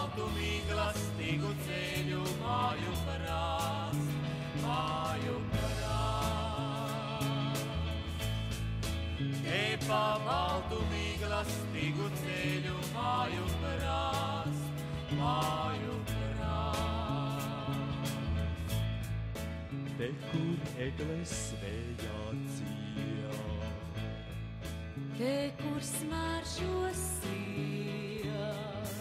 baltu mīklastīgu ceļu māju krāst, māju krāst. Te pa baltu mīklastīgu ceļu māju krāst, māju krāst. Te, kur egles svējā dzied, te, kur smaržo sirds,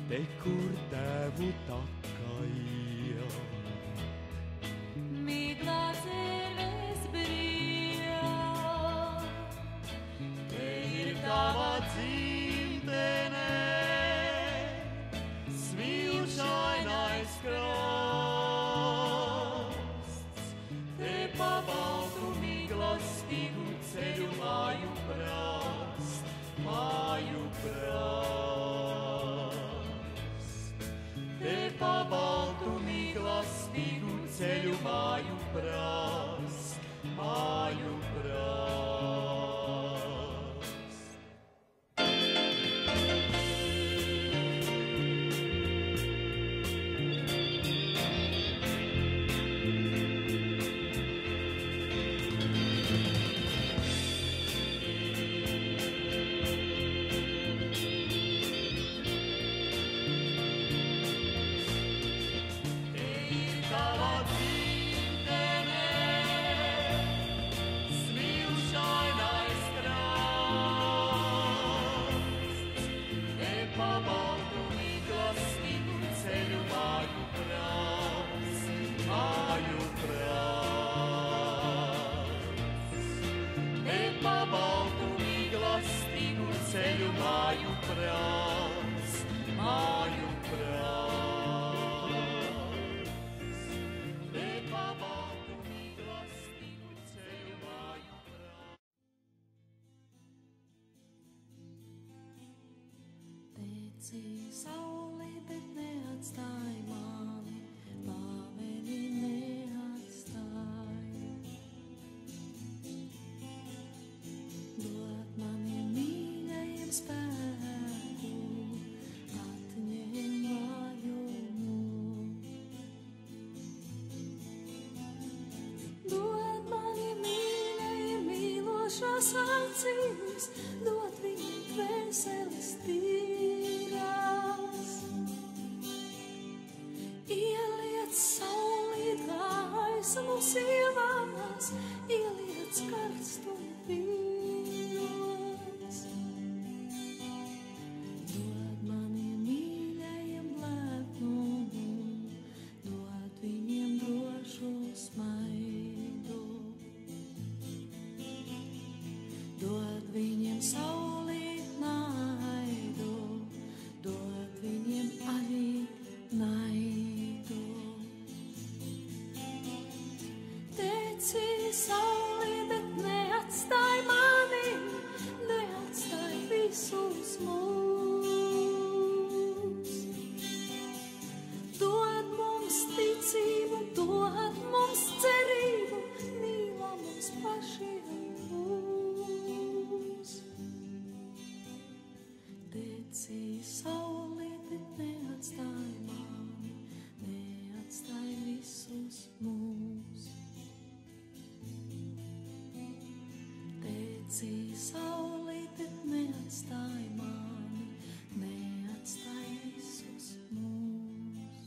te, kur Tēvu taka iet, mīglā dzērves brīv. Te ir tava dzimtene, smilšainais krasts. Te pa baltu mīklastīgu ceļu māju krāst, māju krāst. Te pa baltu mīklastīgu ceļu māju krāst, māju krāst. Ceļu māju krāst, māju krāst. Te pa baltu mīklastīgu ceļu māju krāst. Teci sauli, bet neatstāj mani, paveli neatstāj. Dod maniem mīļajiem spēku, atņem vājumu. Dod maniem mīļajiem mīlošās acīs, dod viņiem dvēseles tīrās. Ieliec saulīt gaismu sievās, ieliec karstumu vīnos. Dod maniem mīļajiem lepnumu, dod viņiem drošu smaidu. Dod viņiem saulīt naidu, dod viņiem arī naidu. Teci sauli, bet neatstāj mani, neatstāj visus mūs. Dod mums ticību, dod mums cerību, mīlā mums pašiem būs. Teci sauli, bet neatstāj mani, neatstāj visus mūs. Teci sauli, bet neatstāj mani, neatstāj visus mūs.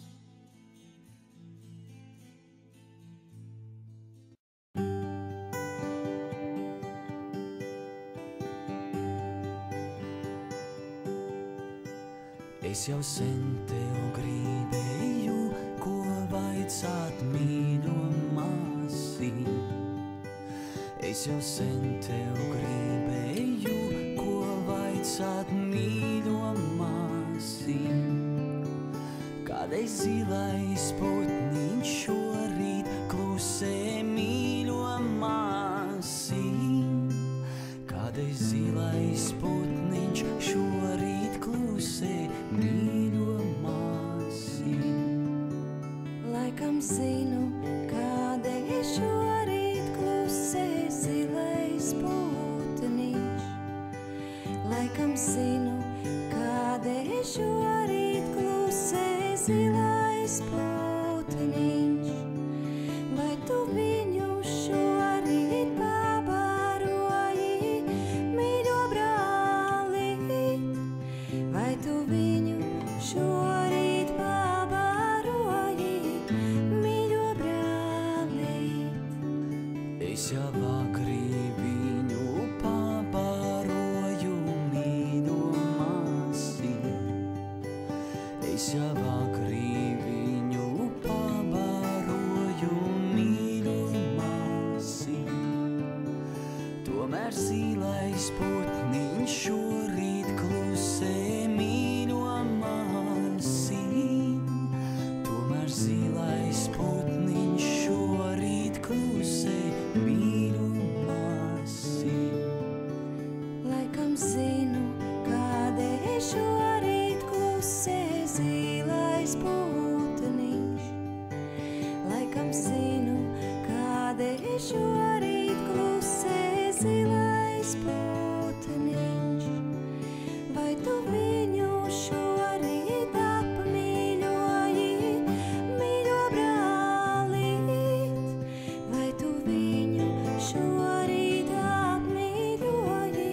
Es jau sen tev gribēju, ko vaicāt mīļo māsī. Es jau sen tev gribēju, ko vaicāt mīļo māsī. Kādreiz zilais putniņš šorīt klusē mīļo māsī. Kādreiz zilais putniņš šorīt klusē mīļo māsī. Laikam zinu, kādēļ šorīt klusē zilais putniņš. Laikam zinu, kādēļ šorīt zilais putniņš, vai tu viņu šorīt pabaroji, mīļo brālīt, vai tu viņu šorīt pabaroji, mīļo brālīt. Es jau vakarī viņu pabaroju, mīļo māsiņ. Es jau vakarī viņu pabaroju, mīļo māsiņ. Tomēr zilais putniņš šorīt klusē, mīļo māsiņ. Tomēr zilais putniņš šorīt klusē, mīļo māsiņ. Laikam zinu, kādēļ šorīt klusē zilais putniņš. Laikam zinu, kādēļ šorīt klusē zilais putniņš. Vai tu viņu šorīt apmīļoji, mīļo brālīt? Vai tu viņu šorīt apmīļoji,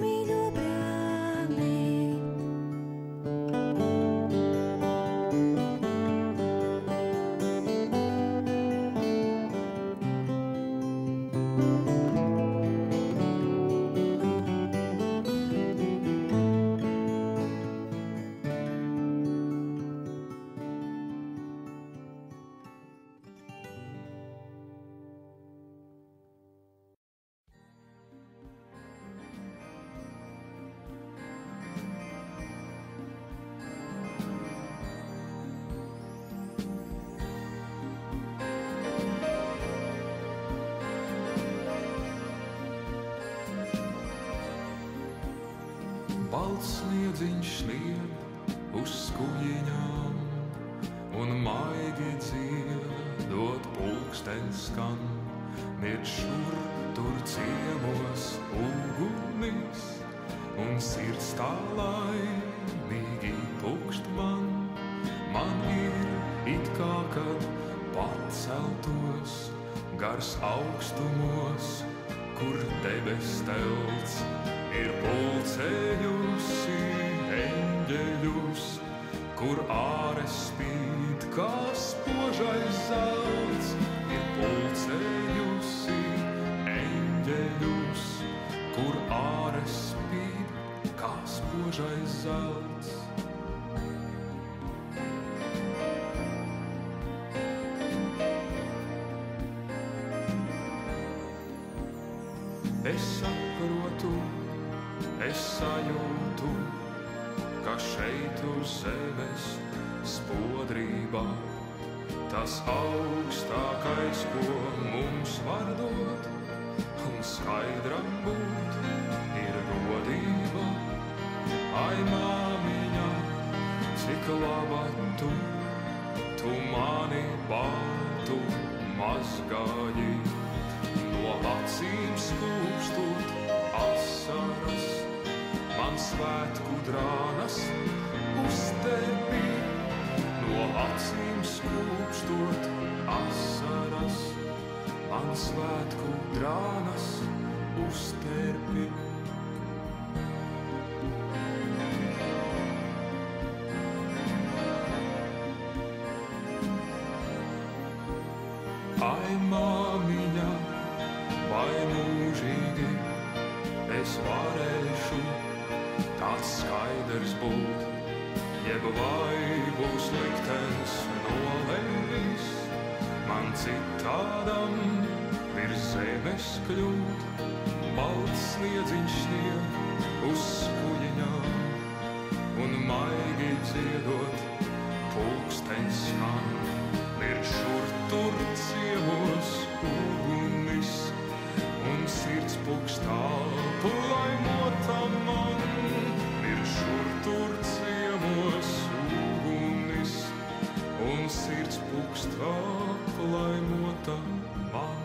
mīļo brālīt? Balts sniedziņš snied uz skujiņām, un maigi dziedot pulkstenis skan. Miet šur tur ciemos ugunis, un sirds tā laimīgi pukšt man. Man ir it kā kad paceltos gars augstumos, kur debes telts ir pulcējusi eņģeļus, kur āres spīd kā spožais zelts. Ir pulcējusi eņģeļus, kur āres spīd kā spožais zelts. Es saprotu, es sajūtu, ka šeit uz zemes spodrībā tas augstākais, ko mums var dot, un skaidram būt, ir godība. Ai, māmiņa, cik laba tu mani baltu mazgāji. No acīm skūpstot asaras, man svētku drānas uz tevi. No acīm skūpstot asaras, man svētku drānas uz tevi. Ai, māmiņa, vai mūžīgi es varēšu tāds skaidrs būt, jeb vai būs liktenis nolēmis man citādam virs zemes kļūt. Balts sniedziņš snieg uz skujiņām, un maigi dziedot pulkstenis skan. Ir šur tur ciemos ugunis, un sirds pukstā laimota man. Ir šur tur ciemos ugunis, un sirds pukstā laimota man.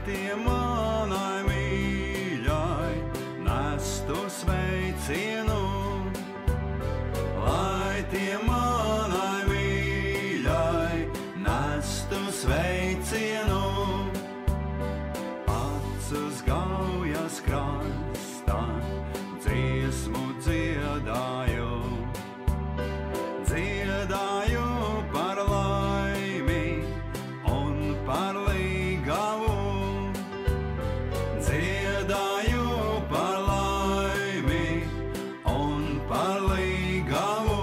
tie manai mīļai nestu sveicienu, lai tie manai mīļai nestu sveicienu. Acis gaujas krastā dziesmu dziedāju, dziedāju par laimi un par līgavu, dziedāju par laimi un par līgavu.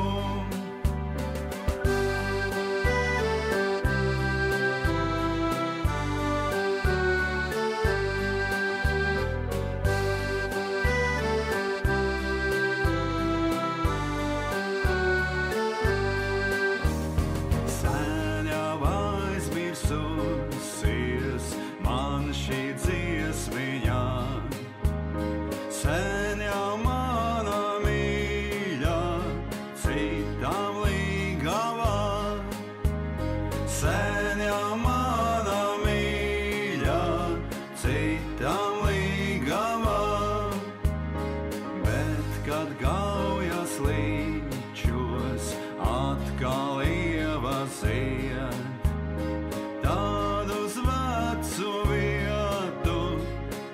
Sen jau aizmirsusies man šī dziesmiņa, sen jau mana mīļa citam līgava, sen jau mana mīļa citam līgava, bet kad gaujas līčos atkal ievaziet, tad uz vecu vietu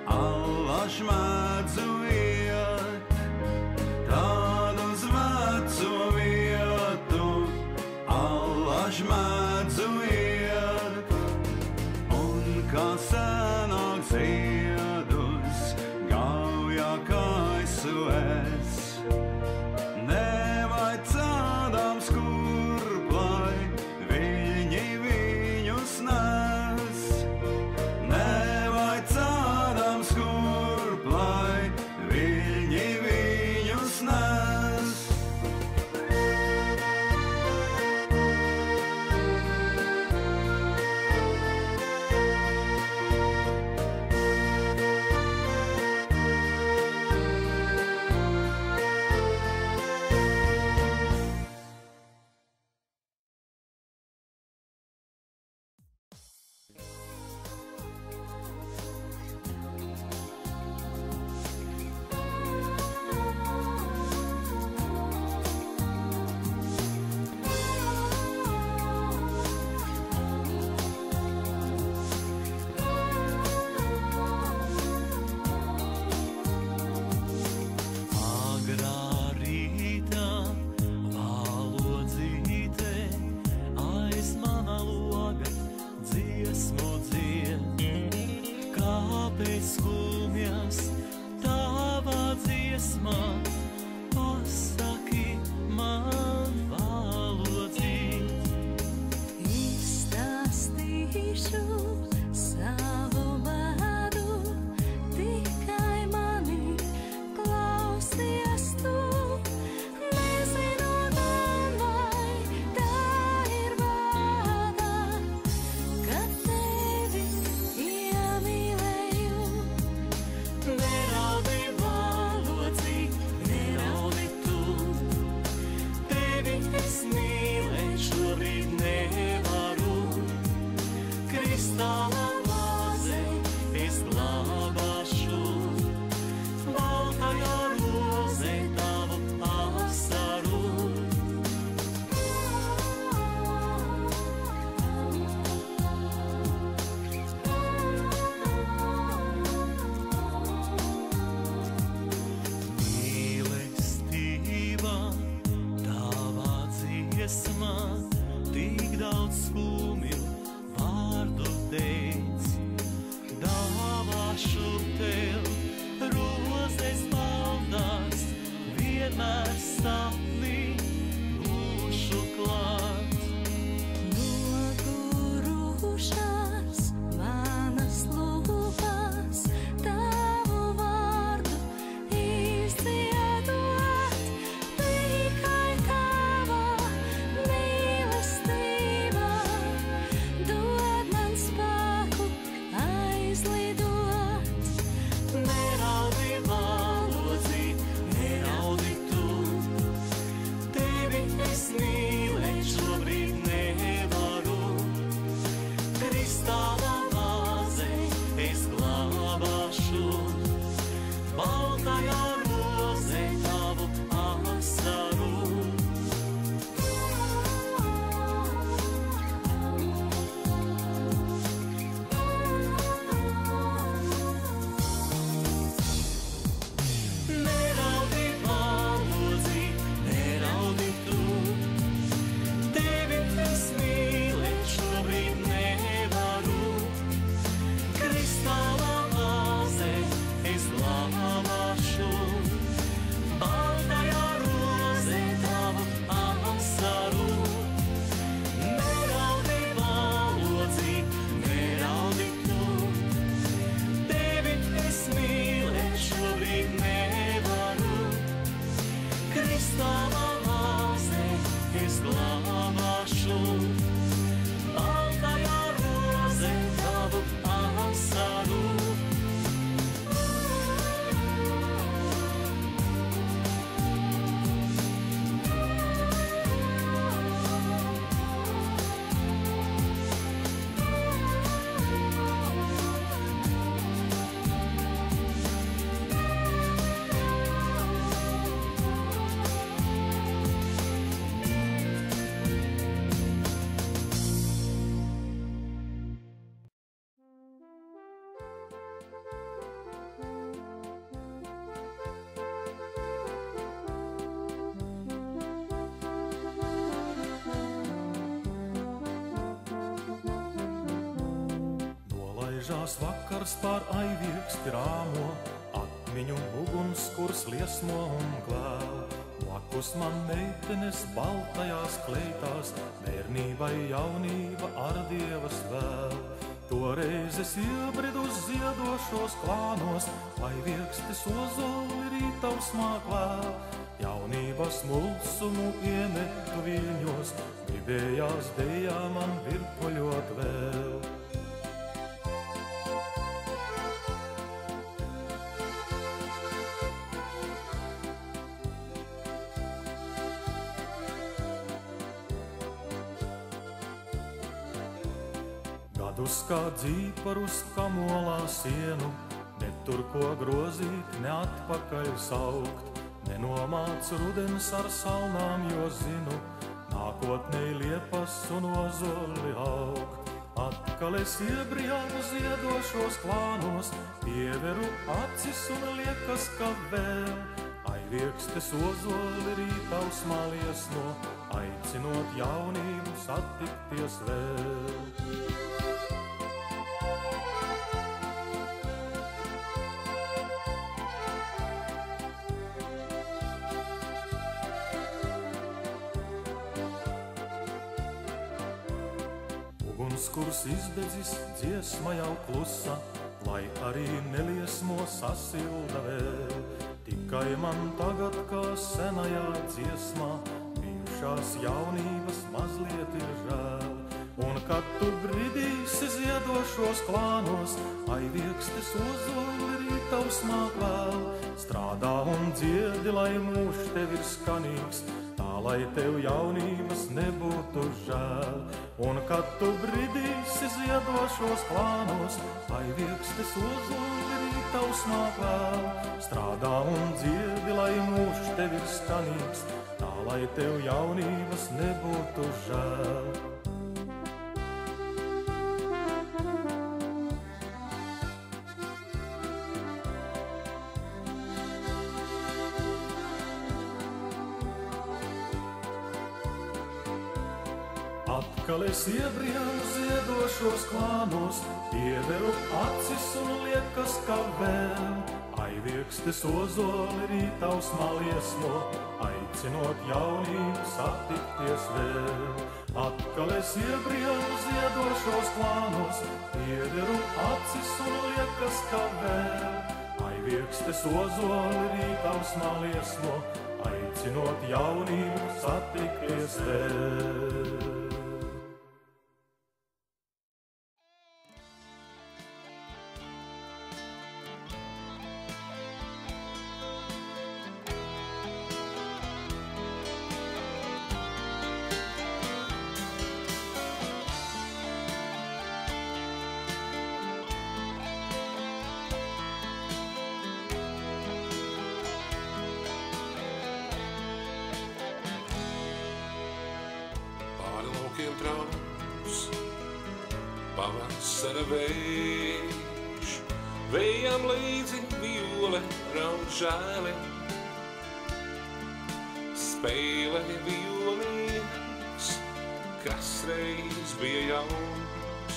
allaž mēdzu iet, tad uz vecu vietu allaž mēdzu iet, un kā senāk ziedus gauja kaisu es, nevajadzādām skurplai viņi viņus nes, nevajadzādām skurplai viņi viņus nes. Agrā rītā valodzīte aiz mana loga dziesmu dzied, kāpēc skumjas tava dziesmā, pasaki man valodzīt. Izstāstīšu savu bēdu, tikai mani klausies tu. Nezinu gan, vai tā ir vārdā, kad tevi iemīlēju. Griežās vakars pār aivieksti rāmo, atmiņu ugunskurs liesmo un kvēl. Blakus man meitenes baltajās kleitās, bērnībai jaunība ar dievas vēl. Toreiz es iebridu ziedošos klānos, aivieksti ozoli rītausmā kvēl. Jaunības mulsumu iemetu viļņos, gribējās dejā man virpuļot vēl. Gadus kā dzīparus kamolā sienu, ne tur ko grozīt, ne atpakaļ saukt. Nenomāc rudens ar salnām, jo zinu, nākotnei liepas un ozoli aug. Atkal es iebrījāmu ziedošos klānos, pieveru acis un liekas, ka vēl. Aiviekstes ozoli rītausmā liesmo, aicinot jaunību satikties vēl. Ugunskurs izdedzis, dziesma jau klusa, lai arī neliesmo sasilda vēl. Tikai man tagad, kā senajā dziesmā, bijušās jaunības mazliet ir žēl. Un kad tu bridīsi ziedošos klānos, aiviekstes ozoli rītausmā kvēl. Strādā un dziedi, lai mūžs tev ir skanīgs, tā lai tev jaunības nebūtu žēl. Un kad tu bridīsi ziedošos klānos, aiviekstes ozoli rītausmā kvēl. Strādā un dziedi, lai mūžs tev ir skanīgs, tā lai tev jaunības nebūtu žēl. Atkal es iebrījāmu ziedošos klānos, pieveru acis un liekas, ka vēl. Aiviekstes ozoli rītausmā liesmo, aicinot jaunību satikties vēl. Atkal es iebrījāmu ziedošos klānos, pieveru acis un liekas, ka vēl. Aiviekstes ozoli rītausmā liesmo, aicinot jaunību satikties vēl. Pavasara vējš, vējām līdzi viole raud žēli. Spēle violnieks, kas reiz bija jauns,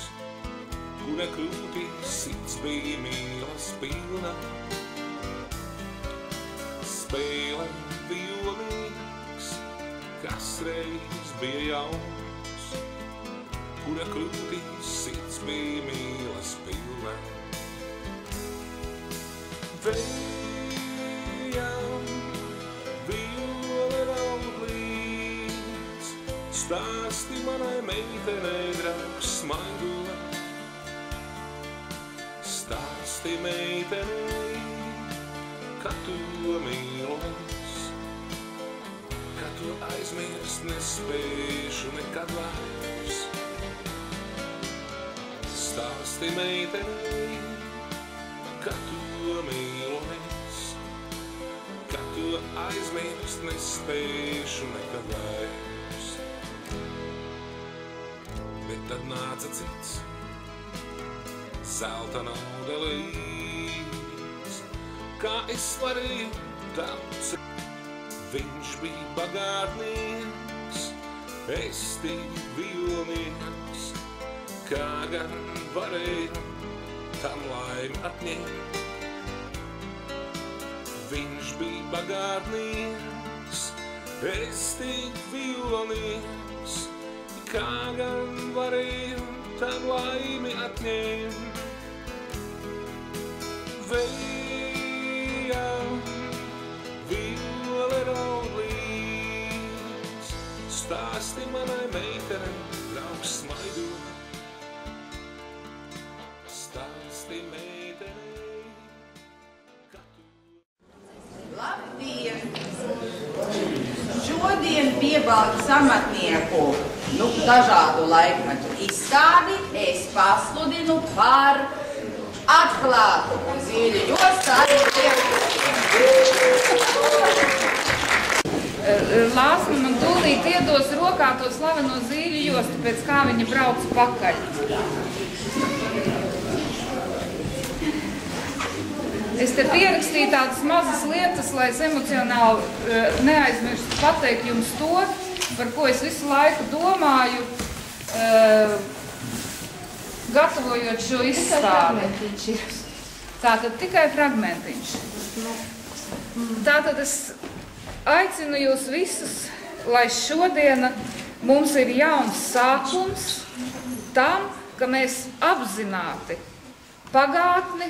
kura krūtī sirds bija mīlas pilna. Spēle violnieks, kas reiz bija jauns, kura krūtī sirds bija mīlas pilna. Vējām viole raud līdz, stāsti manai meitenei draugs smaido. Stāsti meitenei, ka tu mīlos, ka tu aizmirst nespēšu nekad vairs. Stāsti meitenei, ka tu mīlos, ka tu aizmirst nespēšu nekad vairs. Bet tad nāca cits, zelta nauda līdz, kā es varēju tam celt. Viņš bija bagātnieks, es tik vilnieks, kā gan varēju tam laimi atņemt. Viņš bija bagātnieks, es tik vilnieks, kā gan varēju tam laimi atņemt. Vējā vijole raud līdz, stāsti manai meitenei, draugs smaido. Stāsti meitenei, ka tu... Labdien! Šodien Piebalgas amatnieku dažādu laikmetu izstādi es pasludinu par atklātu Zīļu jostu. Lāsma man tūlīt iedos rokā to slaveno Zīļu jostu, pēc kā viņa brauc pakaļ. Es te pierakstīju tādas mazas lietas, lai es emocionāli neaizmirstu pateikt jums to, par ko es visu laiku domāju, gatavojot šo izstādi. Tātad tikai fragmentiņš. Tātad es aicinu jūs visus, lai šodiena mums ir jauns sākums tam, ka mēs apzināti pagātni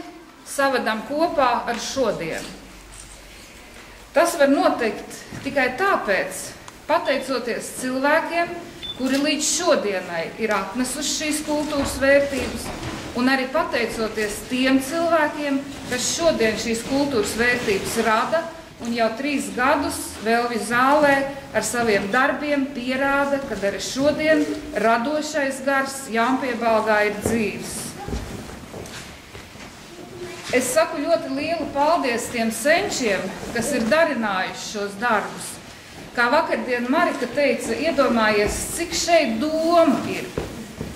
savadam kopā ar šodienu. Tas var notikt tikai tāpēc, pateicoties cilvēkiem, kuri līdz šodienai ir atnesuši šīs kultūras vērtības, un arī pateicoties tiem cilvēkiem, kas šodien šīs kultūras vērtības rada, un jau 3 gadus Velvju zālē ar saviem darbiem pierāda, ka arī šodien radošais gars Jaunpiebalgā ir dzīves. Es saku ļoti lielu paldies tiem senčiem, kas ir darinājuši šos darbus. Kā vakardien Marika teica, iedomājies, cik šeit doma ir,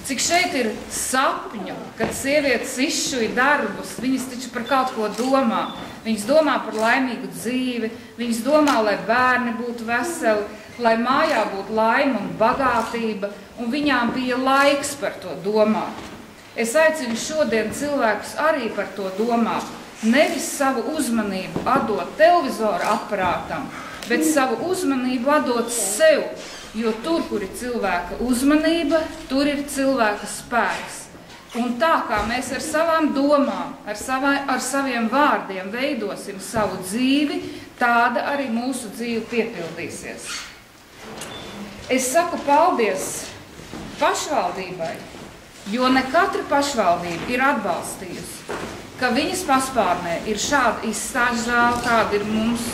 cik šeit ir sapņu, kad sievietes izšuja darbus, viņas taču par kaut ko domā. Viņas domā par laimīgu dzīvi, viņas domā, lai bērni būtu veseli, lai mājā būtu laime un bagātība, un viņām bija laiks par to domāt. Es aicinu šodien cilvēkus arī par to domāt, nevis savu uzmanību atdot televizora aparātam, bet savu uzmanību atdot sev, jo tur, kur ir cilvēka uzmanība, tur ir cilvēka spēks. Un tā kā mēs ar savām domām, ar saviem vārdiem veidosim savu dzīvi, tāda arī mūsu dzīve piepildīsies. Es saku paldies pašvaldībai, jo ne katra pašvaldība ir atbalstījusi, ka viņas paspārnē ir šāda izstāžu zāle, kāda ir mums.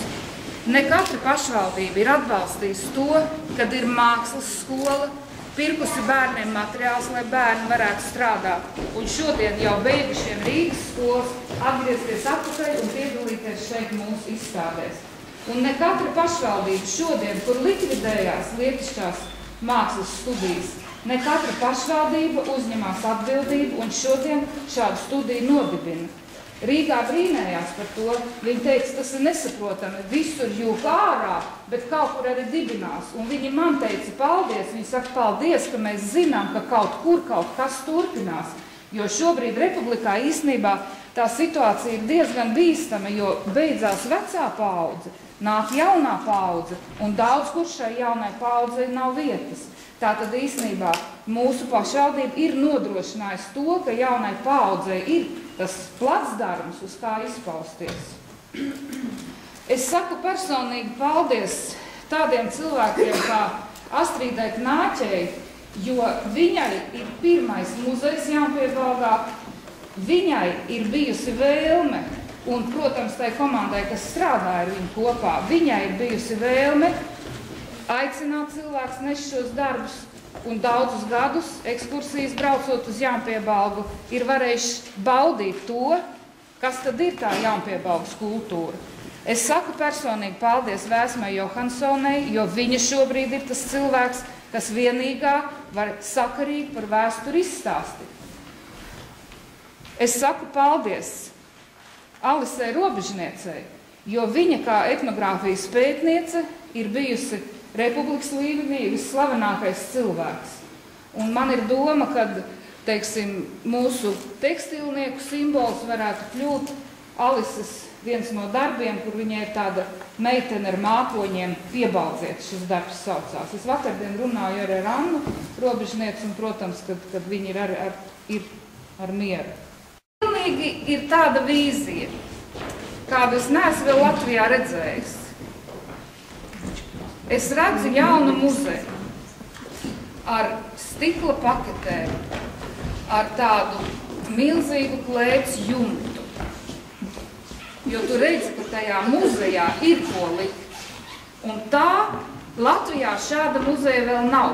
Ne katra pašvaldība ir atbalstījusi to, kad ir mākslas skola, pirkusi bērniem materiāls, lai bērni varētu strādāt. Un šodien jau beigušiem Rīgas skolas atgriezties atpakaļ un piedalīties šeit mūsu izstādēs. Un ne katra pašvaldība šodien, kur likvidējās lietišķās mākslas studijas, ne katra pašvaldība uzņemās atbildību un šodien šādu studiju nodibina. Rīgā brīnējās par to, viņi teica, tas ir nesaprotami, visur jūk ārā, bet kaut kur arī dibinās. Un viņi man teica paldies, viņi saka paldies, ka mēs zinām, ka kaut kur kaut kas turpinās. Jo šobrīd Republikā īstenībā tā situācija ir diezgan bīstama, jo beidzās vecā paudze, nāk jaunā paudze, un daudz kur šai jaunai paudzei nav vietas. Tātad īstenībā mūsu pašvaldība ir nodrošinājusi to, ka jaunai paudzei ir tas placdarms, uz kā izpausties. Es saku personīgi paldies tādiem cilvēkiem kā Astridai Knāķei, jo viņai ir pirmais muzejs Jaunpiebalgā, viņai ir bijusi vēlme, un, protams, tai komandai, kas strādā ar viņu kopā, viņai ir bijusi vēlme aicināt cilvēks nest šos darbus, un daudzus gadus ekskursijas braucot uz Jaunpiebalgu ir varējuši baudīt to, kas tad ir tā Jaunpiebalgas kultūra. Es saku personīgi paldies Vēsmai Johansonai, jo viņa šobrīd ir tas cilvēks, kas vienīgā var sakarīgi par vēsturi izstāstīt. Es saku paldies Alisei Robežniecei, jo viņa kā etnogrāfijas pētniece ir bijusi Republikas līmenī visslavenākais cilvēks. Un man ir doma, ka teiksim, mūsu tekstilnieku simbols varētu kļūt Alises viens no darbiem, kur viņai ir tāda meitene ar mākoņiem piebaldziet, šis darbs saucās. Es vakardien runāju arī ar Annu robežnieci, un, protams, kad viņi ir ar mieru. Pilnīgi ir tāda vīzija, kādu es neesmu vēl Latvijā redzējis. Es redzu jaunu muzeju ar stikla paketēm, ar tādu milzīgu klēts jumtu. Jo tu redzi, ka tajā muzejā ir ko likt. Un tā Latvijā šāda muzeja vēl nav.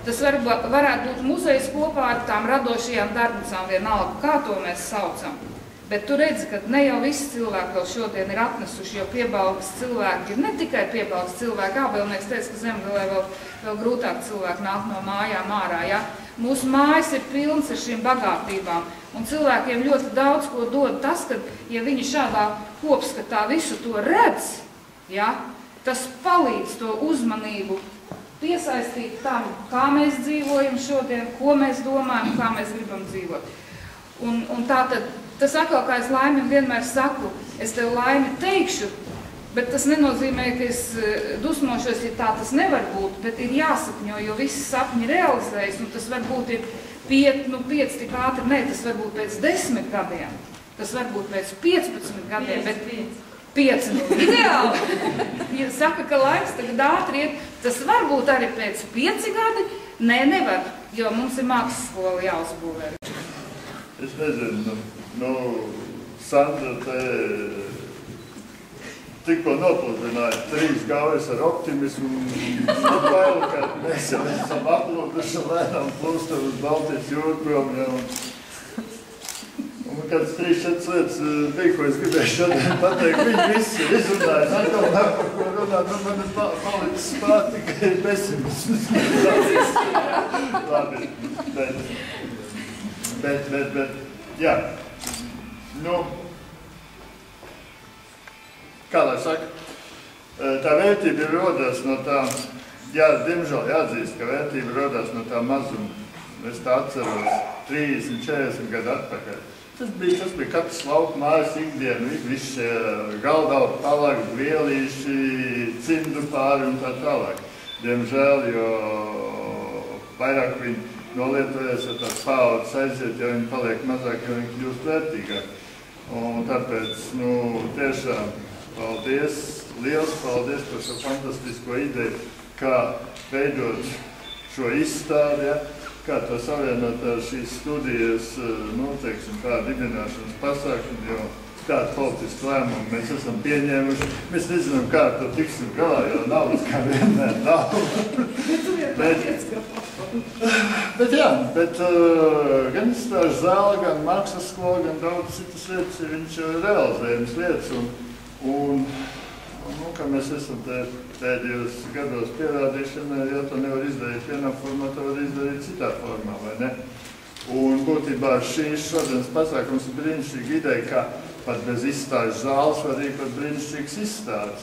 Tas varētu būt muzejs kopā ar tām radošajām darbnīcām, vienalga, kā to mēs saucam. Bet tu redzi, ka ne jau visi cilvēki vēl šodien ir atnesuši, jo Piebalgas cilvēki ir ne tikai Piebalgas cilvēki. Ābelnieks teica, ka Zemgalē vēl grūtāk cilvēki nāk no mājām ārā. Ja? Mūsu mājas ir pilns ar šīm bagātībām. Un cilvēkiem ļoti daudz ko dod tas, ka, ja viņi šādā kopskatā visu to redz, ja, tas palīdz to uzmanību piesaistīt tam, kā mēs dzīvojam šodien, ko mēs domājam, kā mēs gribam dzīvot. Un tātad, tas atkal, kā es Laimim vienmēr saku, es tev Laimi teikšu, bet tas nenozīmē, ka es dusmošos, ja tā tas nevar būt, bet ir jāsapņo, jo visi sapņi realizējas, un tas varbūt ir 5 tik ātri, ne, tas varbūt pēc 10 gadiem, tas varbūt pēc 15 gadiem, bet 5, ideāli. Ja saka, ka laiks tagad ātri iet, tas varbūt arī pēc 5 gadi, nevar, jo mums ir mākslas skola jāuzbūvē. Es nezinu, Sandra te tikko nopludināja 3 gaujas ar optimismu un bailu, ka mēs jau esam aplūduši lēnām plūstam uz Baltijas jūru prom. Un kāds 3-4 lietas bija, ko es gribēju šodien pateikt, viņi visi ir izrunājuši. Atkal nav par ko runāt, man ir palicis spāt tikai pesimisms. Labi, bet, jā, kā lai saka, tā vērtība ir rodās no tā, diemžēl jāatzīst, ka vērtība rodās no tā mazuma. Es tā atceros 30-40 gadu atpakaļ. Tas bija katrs lauku mājas ikdiena, visi šie galdauri, palagi, vielīši, cimdu pāri un tā tālāk. Diemžēl, jo vairāk viņi nolietojas, ja tās paaudzes aiziet, ja viņi paliek mazāk, ja viņi kļūst vērtīgāk. Un tāpēc, tiešām paldies, liels paldies par šo fantastisko ideju, kā veidot šo izstādi, kā to savienot ar šīs studijas, teiksim, kā dibināšanas pasākumu, jo kādu politisku lēmumu mēs esam pieņēmuši. Mēs nezinām, kā to tiksim galā, jo naudas kā vienmēr nav. Bet gan izstāžu zāle, gan mākslas skola, gan daudz citas lietas, viņš jau ir realizējums lietas. Un kā mēs esam pēdējos gados pierādījuši, ja to nevar izdarīt vienā formā, to var izdarīt citā formā, vai ne? Un būtībā šīs šodienas pasākums ir brīnišķīga ideja, ka pat bez izstāžu zāles var rīkot brīnišķīgs izstādes.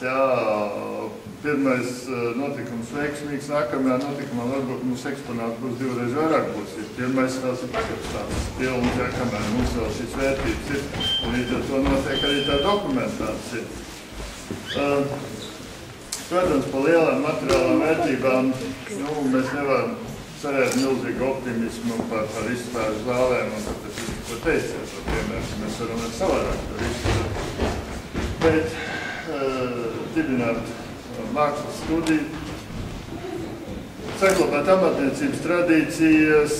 Pirmais notikums veiksmīgs, nākamajā notikumā varbūt mums eksponāti būs 2 reizi vairāk būs. Pirmais tās ir pakapstāsts pilns, kamēr mums vēl šīs vērtības ir, un līdz ar to notiek arī tā dokumentācija. Protams, par lielām materiālām vērtībām mēs nevaram cerēt milzīgu optimismu par izstāžu zālēm, un tāpēc es to teicu, piemēram, mēs varam ar savādāk to izstāžu. Bet dibināt mākslas studiju, saglabāt amatniecības tradīcijas,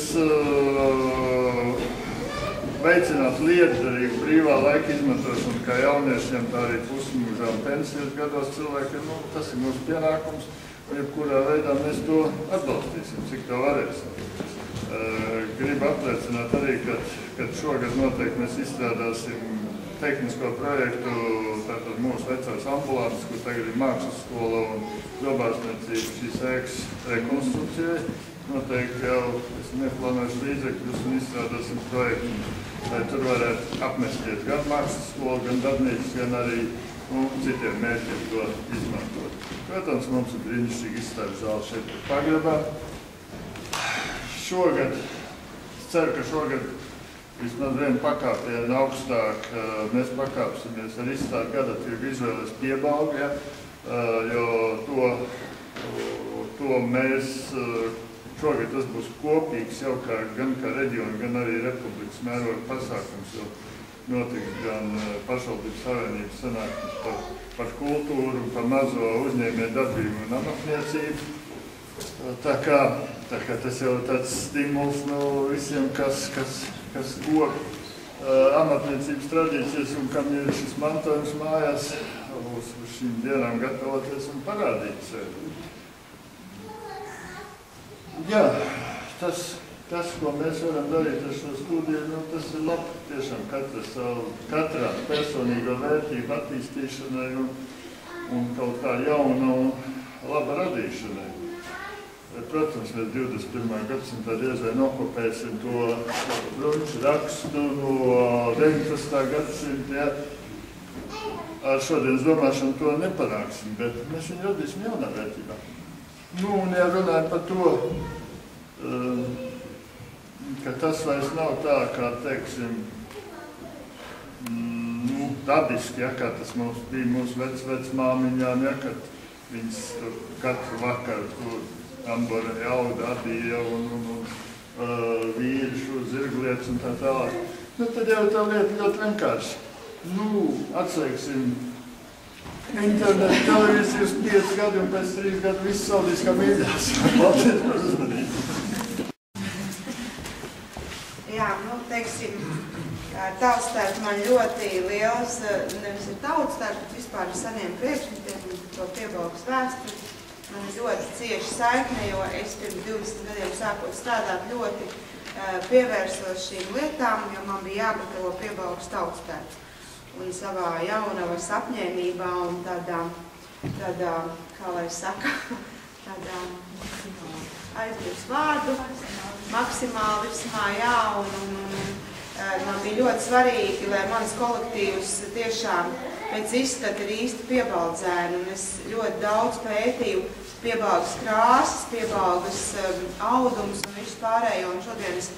veicināt lietderīgu brīvā laika izmantošanu kā jauniešiem, tā arī pusmūžā un pensijas gados cilvēkiem. Tas ir mūsu pienākums, un jebkurā veidā mēs to atbalstīsim, cik to varēsim. Gribu apliecināt arī, ka šogad noteikti mēs izstrādāsim tehnisko projektu, tātad mūsu vecās ambulances, kur tagad ir mākslas skola un zobārstniecība šīs ēkas rekonstrukcijai. Noteikti jau esam ieplānojuši līdzekļus un izstrādāsim projektu, lai tur varētu apmesties gan mākslas skola, gan darbnīcas, gan arī citiem mērķiem to izmantot. Protams, mums ir brīnišķīgi izstāžu zāle šeit pagrabā. Šogad ceru, ka šogad vismaz vienu pakāpienu augstāk mēs pakāpsimies ar izstādi gadatību izvēles piebalgu, ja? Jo to mēs šogad tas būs kopīgs jau gan kā reģiona, gan arī republikas mēroga pasākums, jo notiks gan pašvaldības savienības sanāksmes par kultūru, par mazo uzņēmēju darbību un amatniecību. Tā kā tas jau tāds stimuls visiem, kas kop amatniecības tradīcijas un kam ir šis mantojums mājās, uz šīm dienām gatavoties un parādīt sevi. Jā, tas, ko mēs varam darīt ar šo studiju, tas ir labi tiešām katrā personīgo vērtību attīstīšanai un kaut kā jauna un laba radīšanai. Protams, mēs 21. gadsimtā diez vai nokopēsim to bruņu rakstu no 19. gadsimta. Ja? Ar šodienas domāšanu to nepanāksim, bet mēs viņu radīsim jaunā vērtībā. Un ja runājam par to, ka tas vairs nav tā, kā, teiksim, dabiski, ja, kā tas mums bija mūsu vecmāmiņām, ja, kad viņas katru vakaru ambora jauda adīja un vīri šo zirglietas un tā tālāk. Tad jau tā lieta ļoti vienkārši. Atslēgsim internetu televīzijas 5 gadi un pēc 3 gadu viss saldīs kā mīļās. Paldies par uzmanību. Jā, teiksim, tautstērps man ļoti liels, nevis ir tautstērps, bet vispār ar seniem priekšmetiem un to piebalgas vēsturi. Man ir ļoti cieši saikne, jo es pirms 20 gadiem sākot strādāt ļoti pievērsos šīm lietām, jo man bija jāgatavo piebalgas tautstērps. Un savā jaunavas apņēmībā un tādā, kā lai saka, tādā aizmirst vārdu, maksimālismā, jā, un man bija ļoti svarīgi, lai mans kolektīvs tiešām pēc izskata ir īsti piebaldzēni, un es ļoti daudz pētīju piebalgas krāsas, piebalgas audumus un visu pārējo, un šodienas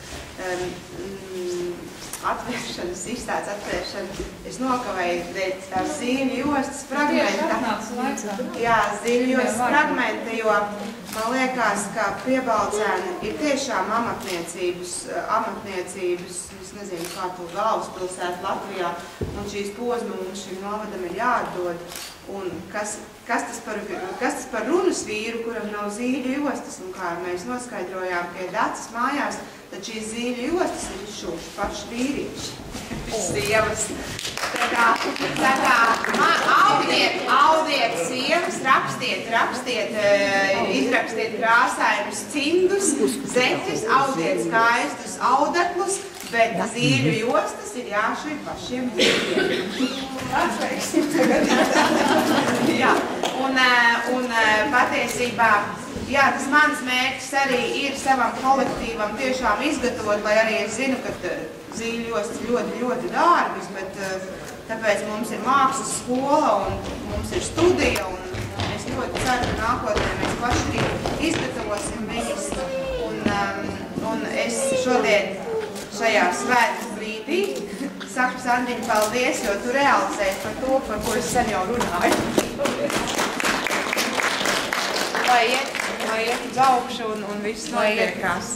atvēršanas, izstādes atvēršana, es nokavēju dēļ tās zīļu jostas fragmenta. Jā, zīļu jostas fragmenta, jo man liekas, ka piebaldzēni ir tiešām amatniecības, es nezinu, kā to galvaspilsētu Latvijā, un šīs pozma mums šim novadam ir jāatdod. Un kas tas par runas vīru, kuram nav zīļu jostas, un kā mēs noskaidrojām pie Dacas mājās, tad šīs zīļu jostas ir izšūši paši vīrieši, sievas. Tā kā audiet sievas, izrakstiet krāsainus cimdus, zeķis, audiet skaistus audeklus, bet zīļu jostas ir jāšuj pašiem vīriem. Atveiksim tagad. Jā, un patiesībā, jā, tas mans mērķis arī ir savam kolektīvam tiešām izgatavot, lai arī es zinu, ka zīļu jostas ir ļoti, ļoti dārgas, bet tāpēc mums ir mākslas skola un mums ir studija, un es ļoti ceru, ka nākotnē mēs paši arī izgatavosim viņas. Un es šodien šajā svētku brīdī saku Sandriņ paldies, jo tu realizēji par to, par ko es sen jau runāju. Lai iet uz augšu un viss notiekās.